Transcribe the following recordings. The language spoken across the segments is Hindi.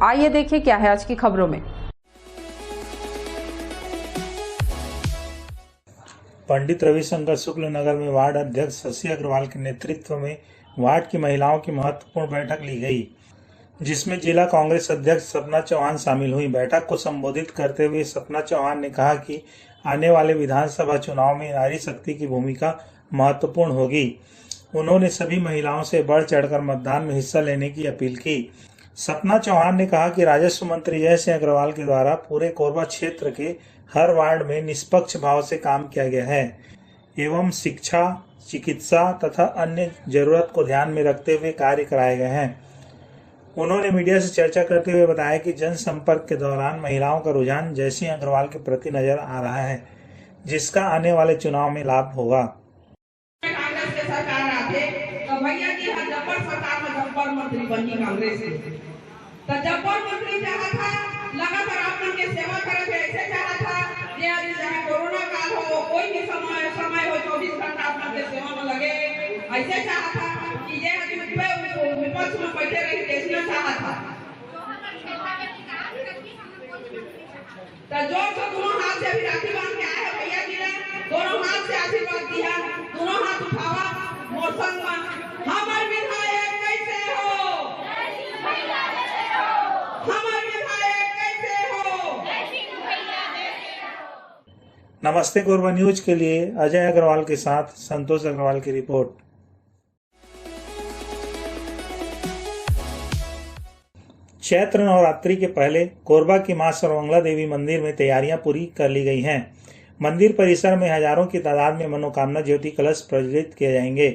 आइए देखिए क्या है आज की खबरों में। पंडित रविशंकर शुक्ल नगर में वार्ड अध्यक्ष शशि अग्रवाल के नेतृत्व में वार्ड की महिलाओं की महत्वपूर्ण बैठक ली गई, जिसमें जिला कांग्रेस अध्यक्ष सपना चौहान शामिल हुई। बैठक को संबोधित करते हुए सपना चौहान ने कहा कि आने वाले विधानसभा चुनाव में नारी शक्ति की भूमिका महत्वपूर्ण होगी। उन्होंने सभी महिलाओं से बढ़ चढ़कर मतदान में हिस्सा लेने की अपील की। सपना चौहान ने कहा कि राजस्व मंत्री जय सिंह अग्रवाल के द्वारा पूरे कोरबा क्षेत्र के हर वार्ड में निष्पक्ष भाव से काम किया गया है एवं शिक्षा, चिकित्सा तथा अन्य जरूरत को ध्यान में रखते हुए कार्य कराए गए हैं। उन्होंने मीडिया से चर्चा करते हुए बताया कि जनसंपर्क के दौरान महिलाओं का रुझान जय सिंह अग्रवाल के प्रति नजर आ रहा है, जिसका आने वाले चुनाव में लाभ होगा। कांग्रेस के सरकार आते तो भैया की जब्बर सरकार में जब्बर मंत्री बनी कांग्रेस के, तो जब्बर मंत्री चाहा था लगातार आपन के सेवा करे थे। ऐसे चाहा था जे आज चाहे कोरोना काल हो, कोई भी समय हो, 24 घंटा आपन के सेवा में लगे। ऐसे चाहा था कि जे आज विपक्ष में बैठे रही देशना चाहा था। तो जोर से दोनों हाथ से भी राखी बांध के आए भैया जी ने, दोनों हाथ से आशीर्वाद दिया, दोनों हाथ उठावा, मोरसंग हमारे विधायक कैसे हो, हमारे विधायक कैसे हो। नमस्ते कोरबा न्यूज के लिए अजय अग्रवाल के साथ संतोष अग्रवाल की रिपोर्ट। चैत्र नवरात्रि के पहले कोरबा की मां सर्वमंगला देवी मंदिर में तैयारियां पूरी कर ली गई हैं। मंदिर परिसर में हजारों की तादाद में मनोकामना ज्योति कलश प्रज्वलित किए जाएंगे।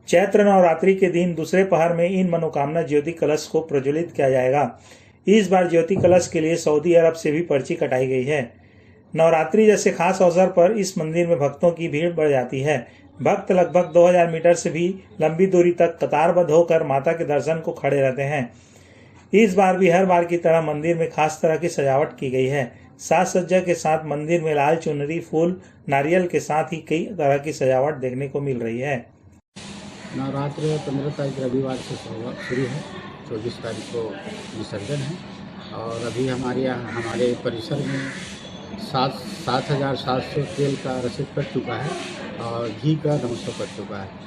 चैत्र नवरात्रि के दिन दूसरे पहर में इन मनोकामना ज्योति कलश को प्रज्वलित किया जाएगा। इस बार ज्योति कलश के लिए सऊदी अरब से भी पर्ची कटाई गई है। नवरात्रि जैसे खास अवसर पर इस मंदिर में भक्तों की भीड़ बढ़ जाती है। भक्त लगभग 2000 मीटर से भी लंबी दूरी तक कतारबद्ध होकर माता के दर्शन को खड़े रहते हैं। इस बार भी हर बार की तरह मंदिर में खास तरह की सजावट की गई है। साज सज्जा के साथ मंदिर में लाल चुनरी, फूल, नारियल के साथ ही कई तरह की सजावट देखने को मिल रही है। नवरात्र 15 तारीख रविवार से शुरू है, 24 तारीख को विसर्जन है और अभी हमारे परिसर में 7,700 तेल का रसीद कट चुका है और घी का 900 कट चुका है।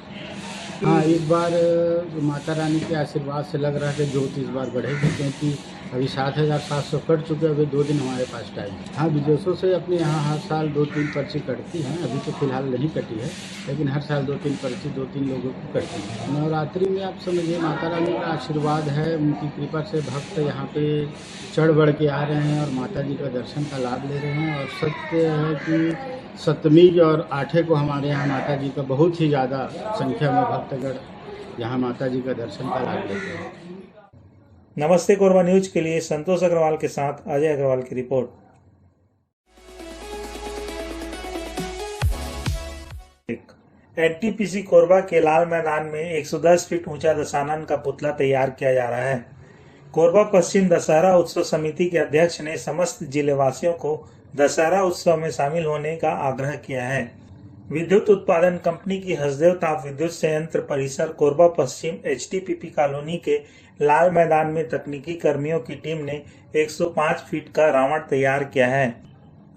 हाँ, इस बार जो माता रानी के आशीर्वाद से लग रहा है कि ज्योति इस बार बढ़ेगी, क्योंकि अभी 7,700 कट चुके हैं। अभी 2 दिन हमारे पास टाइम है। हाँ, विदेशों से अपने यहाँ हर साल 2-3 पर्ची कटती हैं। अभी तो फिलहाल नहीं कटी है, लेकिन हर साल 2-3 पर्ची 2-3 लोगों को कटती है। नवरात्रि में आप समझिए माता रानी का आशीर्वाद है, उनकी कृपा से भक्त यहाँ पे चढ़ बढ़ के आ रहे हैं और माता जी का दर्शन का लाभ ले रहे हैं। और सत्य है कि सप्तमी और 8 को हमारे यहाँ माता जी का बहुत ही ज़्यादा संख्या में भक्तगण यहाँ माता जी का दर्शन का लाभ लेते हैं। नमस्ते कोरबा न्यूज के लिए संतोष अग्रवाल के साथ अजय अग्रवाल की रिपोर्ट। एनटीपीसी कोरबा के लाल मैदान में 110 फीट ऊंचा दशानन का पुतला तैयार किया जा रहा है। कोरबा पश्चिम दशहरा उत्सव समिति के अध्यक्ष ने समस्त जिलेवासियों को दशहरा उत्सव में शामिल होने का आग्रह किया है। विद्युत उत्पादन कंपनी की हसदेव ताप विद्युत संयंत्र परिसर कोरबा पश्चिम एचटीपीपी कॉलोनी के लाल मैदान में तकनीकी कर्मियों की टीम ने 105 फीट का रावण तैयार किया है।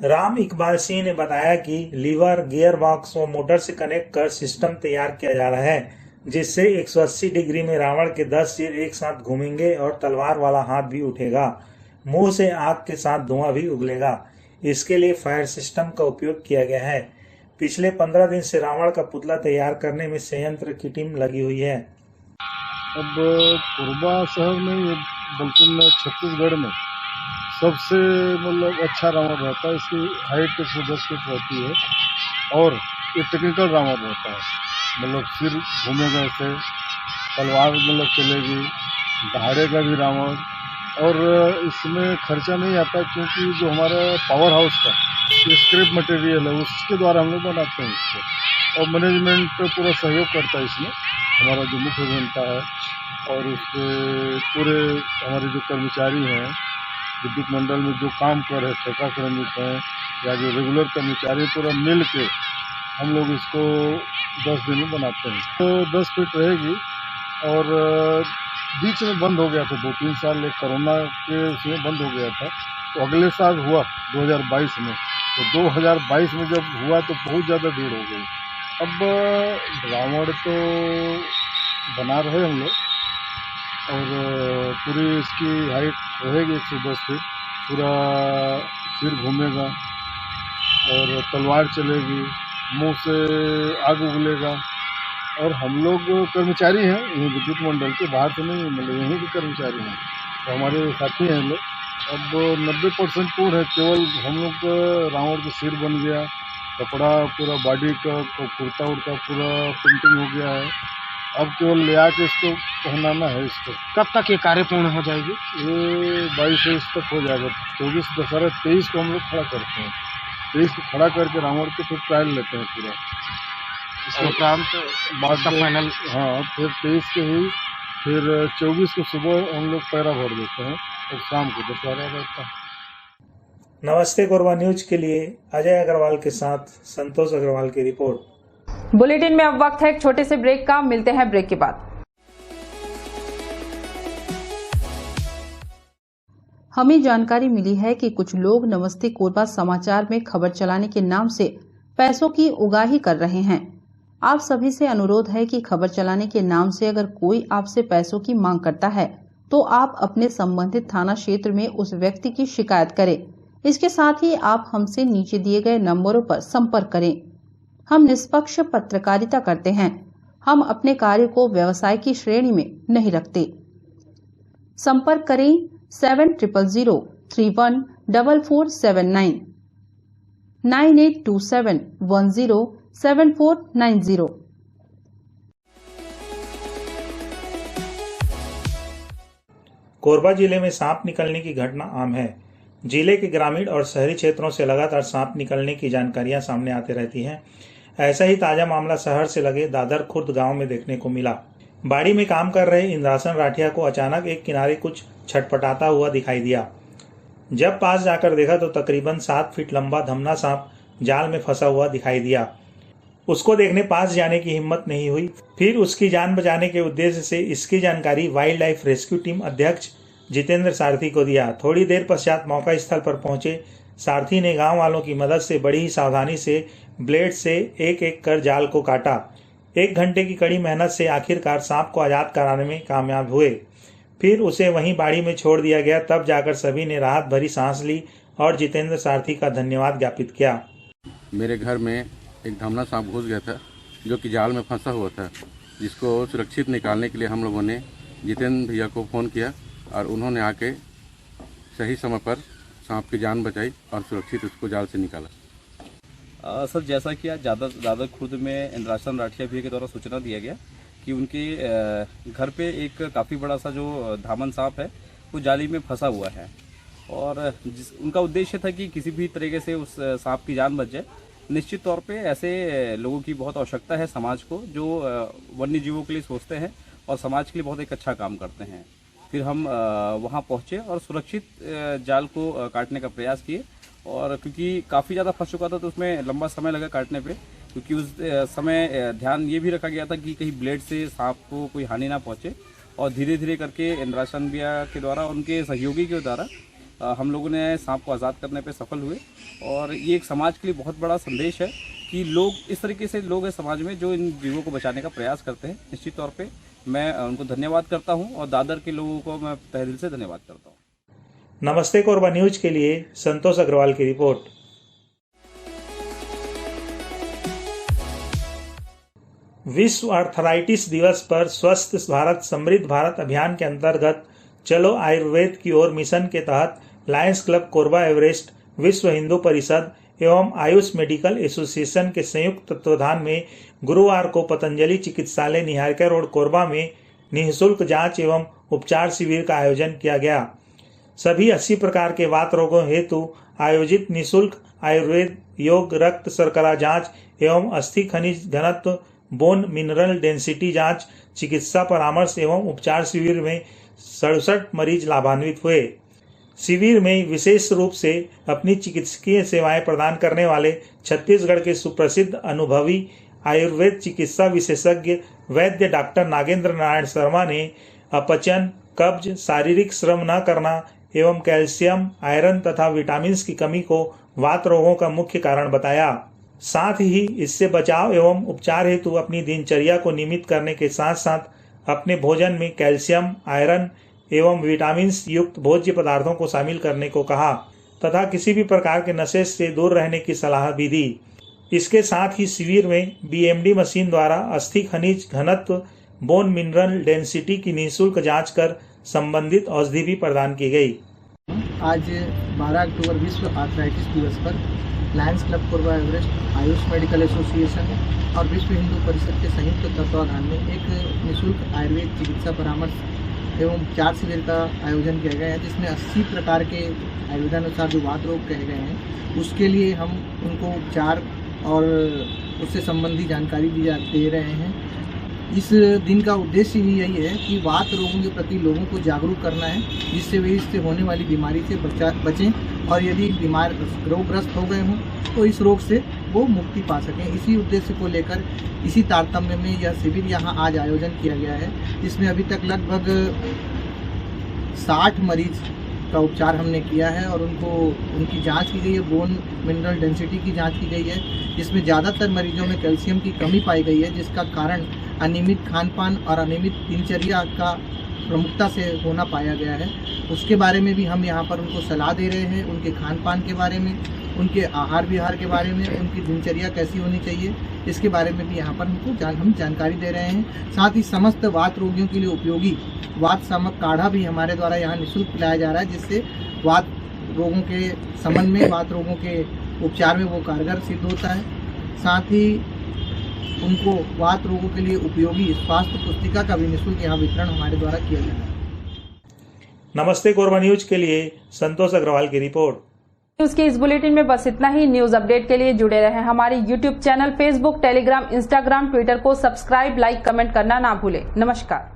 राम इकबाल सिंह ने बताया कि लीवर, गियर बॉक्स व मोटर से कनेक्ट कर सिस्टम तैयार किया जा रहा है, जिससे 180 डिग्री में रावण के 10 सिर एक साथ घूमेंगे और तलवार वाला हाथ भी उठेगा। मुंह से आग के साथ धुआं भी उगलेगा। इसके लिए फायर सिस्टम का उपयोग किया गया है। पिछले 15 दिन से रावण का पुतला तैयार करने में संयंत्र की टीम लगी हुई है। अब कोरबा शहर में बल्कि छत्तीसगढ़ में सबसे अच्छा रावण रहता है। इसकी हाइट 110 फीट रहती है और ये टेक्निकल रावण रहता है। सिर घूमेगा ऐसे, तलवार चलेगी, दहाड़े का भी रावण। और इसमें खर्चा नहीं आता क्योंकि जो हमारा पावर हाउस का स्क्रैप मटेरियल है उसके द्वारा हम लोग बनाते हैं इसको। और मैनेजमेंट पूरा सहयोग करता है इसमें, हमारा जो मुख्य अभियंता है और उसके पूरे हमारे जो कर्मचारी हैं विद्युत मंडल में जो काम कर रहे ठेका श्रमिक हैं या जो रेगुलर कर्मचारी, पूरा मिल के हम लोग इसको 10 दिन में बनाते हैं। तो 10 फीट रहेगी और बीच में बंद हो गया था, 2-3 साल एक कोरोना के उसमें बंद हो गया था। तो अगले साल हुआ 2022 में। तो 2022 में जब हुआ तो बहुत ज़्यादा भीड़ हो गई। अब रावण तो बना रहे हम लोग, और पूरी इसकी हाइट रहेगी 110 फीट, पूरा सिर घूमेगा और तलवार चलेगी, मुंह से आग उगलेगा। और हम लोग कर्मचारी हैं यहीं विद्युत मंडल के, बाहर से नहीं, मतलब यहीं के कर्मचारी हैं, तो हमारे साथी हैं लोग। अब 90% पूर्ण है, केवल हम लोग का रावण का सिर बन गया, कपड़ा पूरा बॉडी का कुर्ता उर्ता पूरा पेंटिंग हो गया है। अब केवल ले आके इसको पहनाना है इसको। कब तक ये कार्य पूर्ण हो जाएगी? ये 22 तक हो जाएगा। 24 दशहरा 23 को हम लोग खड़ा करते हैं। 23 को खड़ा करके रावण के फिर ट्रायल लेते हैं पूरा। इसके उपरांत बाद का फाइनल। हाँ, फिर 23 के ही फिर 24 को सुबह हम लोग पैरा भर देते हैं और शाम को दशहरा रहता है। नमस्ते कोरबा न्यूज के लिए अजय अग्रवाल के साथ संतोष अग्रवाल की रिपोर्ट। बुलेटिन में अब वक्त है एक छोटे से ब्रेक का। मिलते हैं ब्रेक के बाद। हमें जानकारी मिली है कि कुछ लोग नमस्ते कोरबा समाचार में खबर चलाने के नाम से पैसों की उगाही कर रहे हैं। आप सभी से अनुरोध है कि खबर चलाने के नाम से अगर कोई आपसे पैसों की मांग करता है तो आप अपने संबंधित थाना क्षेत्र में उस व्यक्ति की शिकायत करें। इसके साथ ही आप हमसे नीचे दिए गए नंबरों पर संपर्क करें। हम निष्पक्ष पत्रकारिता करते हैं। हम अपने कार्य को व्यवसाय की श्रेणी में नहीं रखते। संपर्क करें 7000314479 9827107490। कोरबा जिले में सांप निकलने की घटना आम है। जिले के ग्रामीण और शहरी क्षेत्रों से लगातार सांप निकलने की जानकारियां सामने आती रहती हैं। ऐसा ही ताजा मामला शहर से लगे दादर खुर्द गांव में देखने को मिला। बाड़ी में काम कर रहे इंद्रासन राठिया को अचानक एक किनारे कुछ छटपटाता हुआ दिखाई दिया। जब पास जाकर देखा तो तकरीबन 7 फीट लंबा धमना सांप जाल में फंसा हुआ दिखाई दिया। उसको देखने पास जाने की हिम्मत नहीं हुई। फिर उसकी जान बचाने के उद्देश्य से इसकी जानकारी वाइल्ड लाइफ रेस्क्यू टीम अध्यक्ष जितेंद्र सारथी को दिया। थोड़ी देर पश्चात मौका स्थल पर पहुंचे सारथी ने गांव वालों की मदद से बड़ी ही सावधानी से ब्लेड से एक एक कर जाल को काटा। 1 घंटे की कड़ी मेहनत से आखिरकार सांप को आजाद कराने में कामयाब हुए। फिर उसे वहीं बाड़ी में छोड़ दिया गया। तब जाकर सभी ने राहत भरी सांस ली और जितेंद्र सारथी का धन्यवाद ज्ञापित किया। मेरे घर में एक धमना सांप घुस गया था जो कि जाल में फंसा हुआ था, जिसको सुरक्षित निकालने के लिए हम लोगों ने जितेंद्र भैया को फ़ोन किया और उन्होंने आके सही समय पर सांप की जान बचाई और सुरक्षित उसको जाल से निकाला। सर, जैसा कि आज दादर खुर्द में इंद्रासन राठिया भैया के द्वारा सूचना दिया गया कि उनके घर पे एक काफ़ी बड़ा सा जो धामन सांप है वो जाली में फंसा हुआ है और उनका उद्देश्य था कि किसी भी तरीके से उस सांप की जान बच जाए। निश्चित तौर पे ऐसे लोगों की बहुत आवश्यकता है समाज को, जो वन्य जीवों के लिए सोचते हैं और समाज के लिए बहुत एक अच्छा काम करते हैं। फिर हम वहाँ पहुँचे और सुरक्षित जाल को काटने का प्रयास किए और क्योंकि काफ़ी ज़्यादा फंस चुका था तो उसमें लंबा समय लगा काटने पे, क्योंकि उस समय ध्यान ये भी रखा गया था कि कहीं ब्लेड से सांप को कोई हानि ना पहुँचे। और धीरे धीरे करके इंद्रासन भैया के द्वारा, उनके सहयोगी के द्वारा हम लोगों ने सांप को आज़ाद करने पे सफल हुए। और ये एक समाज के लिए बहुत बड़ा संदेश है कि लोग इस तरीके से लोग हैं समाज में जो इन जीवों को बचाने का प्रयास करते हैं। निश्चित तौर पे मैं उनको धन्यवाद करता हूं और दादर के लोगों को मैं तहे दिल से धन्यवाद करता हूं। नमस्ते कोरबा न्यूज के लिए संतोष अग्रवाल की रिपोर्ट। विश्व आर्थराइटिस दिवस पर स्वस्थ भारत समृद्ध भारत अभियान के अंतर्गत चलो आयुर्वेद की ओर मिशन के तहत लायंस क्लब कोरबा एवरेस्ट, विश्व हिंदू परिषद एवं आयुष मेडिकल एसोसिएशन के संयुक्त तत्वाधान में गुरुवार को पतंजलि चिकित्सालय निहारिका रोड कोरबा में निःशुल्क जांच एवं उपचार शिविर का आयोजन किया गया। सभी 80 प्रकार के वात रोगों हेतु आयोजित निःशुल्क आयुर्वेद, योग, रक्त शर्करा जांच एवं अस्थि खनिज घनत्व, बोन मिनरल डेंसिटी जांच, चिकित्सा परामर्श एवं उपचार शिविर में 67 मरीज लाभान्वित हुए। शिविर में विशेष रूप से अपनी चिकित्सकीय सेवाएं प्रदान करने वाले छत्तीसगढ़ के सुप्रसिद्ध अनुभवी आयुर्वेद चिकित्सा विशेषज्ञ वैद्य डॉक्टर नागेंद्र नारायण शर्मा ने अपचन, कब्ज, शारीरिक श्रम न करना एवं कैल्शियम, आयरन तथा विटामिन की कमी को वात रोगों का मुख्य कारण बताया। साथ ही इससे बचाव एवं उपचार हेतु अपनी दिनचर्या को नियमित करने के साथ साथ अपने भोजन में कैल्शियम, आयरन एवं विटामिन युक्त भोज्य पदार्थों को शामिल करने को कहा तथा किसी भी प्रकार के नशे से दूर रहने की सलाह भी दी। इसके साथ ही शिविर में BMD मशीन द्वारा अस्थि खनिज घनत्व, बोन मिनरल डेंसिटी की निःशुल्क जांच कर संबंधित औषधि भी प्रदान की गई। आज 12 अक्टूबर विश्व आर्थराइटिस दिवस पर Lions club Korba Everest, Ayush medical association और विश्व हिंदू परिषद के संयुक्त तत्वाधान में एक निःशुल्क आयुर्वेद चिकित्सा परामर्श एवं उपचार शिविर का आयोजन किया गया है, जिसमें 80 प्रकार के आयुर्वेदानुसार जो वात रोग कहे गए हैं उसके लिए हम उनको उपचार और उससे संबंधी जानकारी दे रहे हैं। इस दिन का उद्देश्य ही यही है कि वात रोगों के प्रति लोगों को जागरूक करना है, जिससे वे इससे होने वाली बीमारी से बचें और यदि बीमार रोगग्रस्त हो गए हों तो इस रोग से वो मुक्ति पा सकें। इसी उद्देश्य को लेकर इसी तारतम्य में यह शिविर यहाँ आज आयोजन किया गया है, जिसमें अभी तक लगभग 60 मरीज का उपचार हमने किया है और उनकी जांच की गई है। बोन मिनरल डेंसिटी की जांच की गई है, जिसमें ज़्यादातर मरीजों में कैल्शियम की कमी पाई गई है, जिसका कारण अनियमित खान-पान और अनियमित दिनचर्या का प्रमुखता से होना पाया गया है। उसके बारे में भी हम यहाँ पर उनको सलाह दे रहे हैं, उनके खान-पान के बारे में, उनके आहार विहार के बारे में, उनकी दिनचर्या कैसी होनी चाहिए, इसके बारे में भी यहाँ पर हम जानकारी दे रहे हैं। साथ ही समस्त वात रोगियों के लिए उपयोगी वात शामक काढ़ा भी हमारे द्वारा यहाँ निःशुल्क पिलाया जा रहा है, जिससे वात रोगों के संबंध में, वात रोगों के उपचार में वो कारगर सिद्ध होता है। साथ ही उनको वात रोगों के लिए उपयोगी स्वास्थ्य पुस्तिका का भी निःशुल्क यहाँ वितरण हमारे द्वारा किया जा रहा है। नमस्ते कोरबा न्यूज के लिए संतोष अग्रवाल की रिपोर्ट। न्यूज के इस बुलेटिन में बस इतना ही। न्यूज अपडेट के लिए जुड़े रहें हमारे YouTube channel, Facebook, Telegram, Instagram, Twitter को सब्सक्राइब, लाइक, कमेंट करना ना भूलें। नमस्कार।